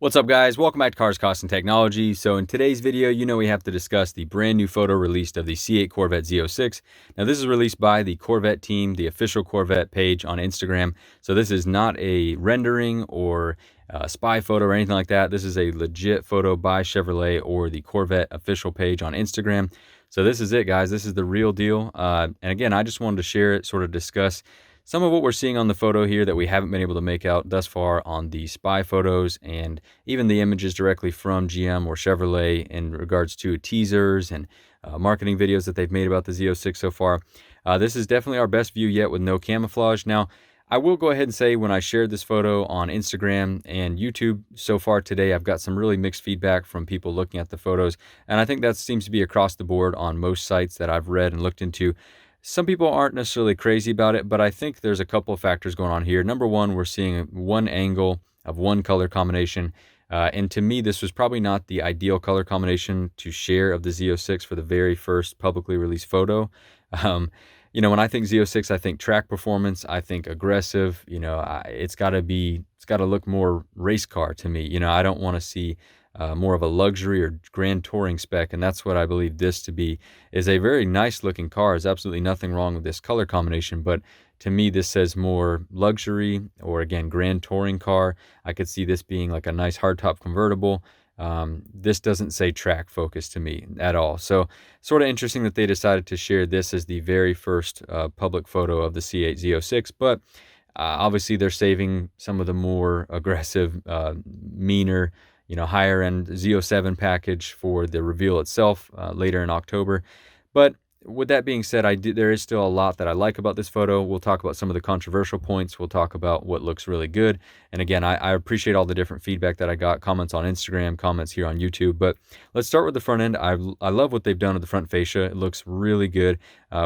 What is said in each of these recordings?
What's up, guys? Welcome back to Cars, Cost, and Technology. So in today's video, we have to discuss the brand new photo released of the C8 Corvette Z06. Now, this is released by the Corvette team, the official Corvette page on Instagram. So this is not a rendering or a spy photo or anything like that. This is a legit photo by Chevrolet or the Corvette official page on Instagram. So this is it, guys. This is the real deal. And again, I just wanted to share it, sort of discuss some of what we're seeing on the photo here that we haven't been able to make out thus far on the spy photos, and even the images directly from GM or Chevrolet in regards to teasers and marketing videos that they've made about the Z06 so far. This is definitely our best view yet with no camouflage. Now, I will go ahead and say when I shared this photo on Instagram and YouTube so far today, I've got some really mixed feedback from people looking at the photos, and I think that seems to be across the board on most sites that I've read and looked into. Some people aren't necessarily crazy about it, but I think there's a couple of factors going on here. Number one, we're seeing one angle of one color combination. And to me, this was probably not the ideal color combination to share of the Z06 for the very first publicly released photo. When I think Z06, I think track performance, I think aggressive. It's got to look more race car to me. I don't want to see more of a luxury or grand touring spec, and that's what I believe this to be. Is a very nice looking car. There's absolutely nothing wrong with this color combination, but to me this says more luxury or, again, grand touring car. I could see this being like a nice hardtop convertible. This doesn't say track focus to me at all. So sort of interesting that they decided to share this as the very first public photo of the C8 Z06, but obviously they're saving some of the more aggressive, meaner, higher end Z07 package for the reveal itself later in October. But with that being said, there is still a lot that I like about this photo. We'll talk about some of the controversial points. We'll talk about what looks really good. And again, I appreciate all the different feedback that I got, comments on Instagram, comments here on YouTube. But let's start with the front end. I love what they've done with the front fascia. It looks really good.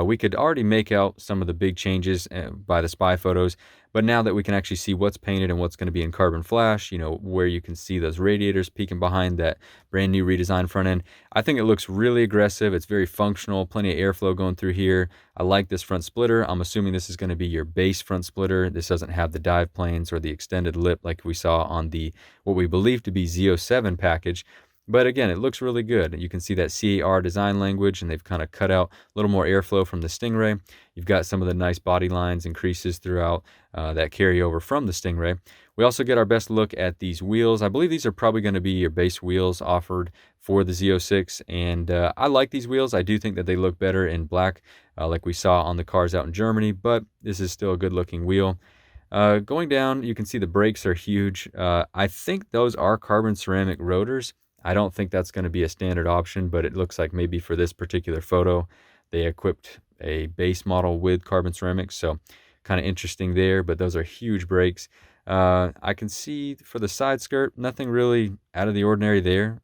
We could already make out some of the big changes by the spy photos. But now that we can actually see what's painted and what's going to be in carbon flash, where you can see those radiators peeking behind that brand new redesigned front end, I think it looks really aggressive. It's very functional, plenty of airflow going through here. I like this front splitter. I'm assuming this is going to be your base front splitter. This doesn't have the dive planes or the extended lip like we saw on the what we believe to be Z07 package. But again, it looks really good. You can see that CAR design language, and they've kind of cut out a little more airflow from the Stingray. You've got some of the nice body lines and creases throughout that carry over from the Stingray. We also get our best look at these wheels. I believe these are probably going to be your base wheels offered for the Z06, and I like these wheels. I do think that they look better in black like we saw on the cars out in Germany, but this is still a good-looking wheel. Going down, you can see the brakes are huge. I think those are carbon ceramic rotors. I don't think that's going to be a standard option, but it looks like maybe for this particular photo, they equipped a base model with carbon ceramics, so kind of interesting there, but those are huge brakes. I can see for the side skirt, nothing really out of the ordinary there.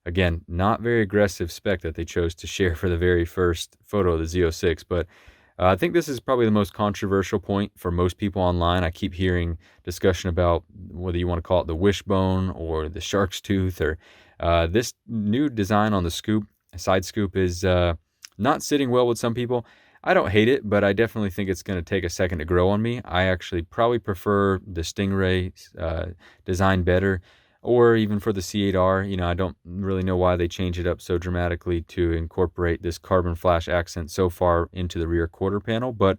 Again, not very aggressive spec that they chose to share for the very first photo of the Z06, but I think this is probably the most controversial point for most people online. I keep hearing discussion about whether you want to call it the wishbone or the shark's tooth, or this new design on the side scoop is not sitting well with some people. I don't hate it, but I definitely think it's going to take a second to grow on me. I actually probably prefer the Stingray design better, or even for the C8R. I don't really know why they changed it up so dramatically to incorporate this carbon flash accent so far into the rear quarter panel. But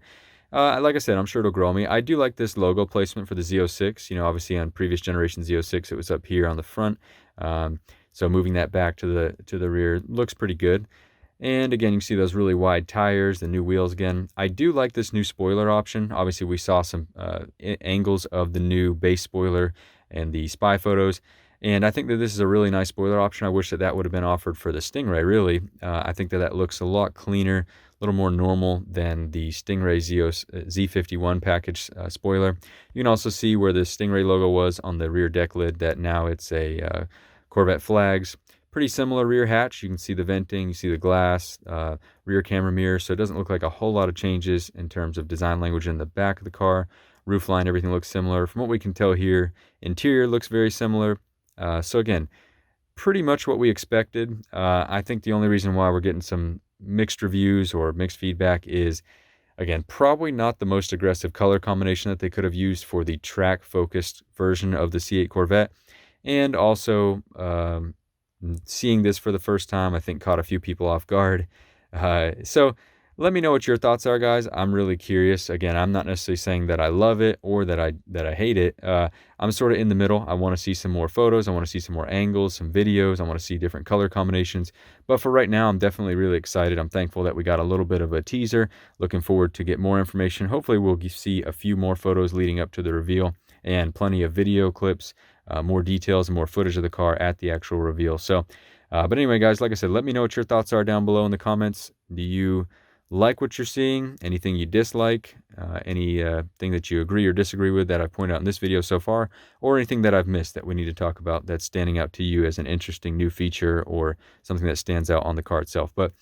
like I said, I'm sure it'll grow on me. I do like this logo placement for the Z06. Obviously on previous generation Z06, it was up here on the front. So moving that back to the rear looks pretty good. And again, you can see those really wide tires, the new wheels again. I do like this new spoiler option. Obviously, we saw some angles of the new base spoiler and the spy photos, and I think that this is a really nice spoiler option. I wish that would have been offered for the Stingray, really. I think that looks a lot cleaner, a little more normal than the Stingray Z51 package spoiler. You can also see where the Stingray logo was on the rear deck lid, that now it's a Corvette flags. Pretty similar rear hatch. You can see the venting, you see the glass, rear camera mirror, so it doesn't look like a whole lot of changes in terms of design language in the back of the car. Roofline, everything looks similar. From what we can tell here, interior looks very similar. So again, pretty much what we expected. I think the only reason why we're getting some mixed reviews or mixed feedback is, again, probably not the most aggressive color combination that they could have used for the track-focused version of the C8 Corvette. and also seeing this for the first time, I think caught a few people off guard. So let me know what your thoughts are, guys. I'm really curious. Again, I'm not necessarily saying that I love it or that I hate it. I'm sort of in the middle. I want to see some more photos. I want to see some more angles, some videos. I want to see different color combinations. But for right now, I'm definitely really excited. I'm thankful that we got a little bit of a teaser. Looking forward to get more information. Hopefully, we'll see a few more photos leading up to the reveal and plenty of video clips, more details and more footage of the car at the actual reveal. So, but anyway, guys, like I said, let me know what your thoughts are down below in the comments. Do you like what you're seeing? Anything you dislike? Anything that you agree or disagree with that I've pointed out in this video so far, or anything that I've missed that we need to talk about that's standing out to you as an interesting new feature or something that stands out on the car itself. But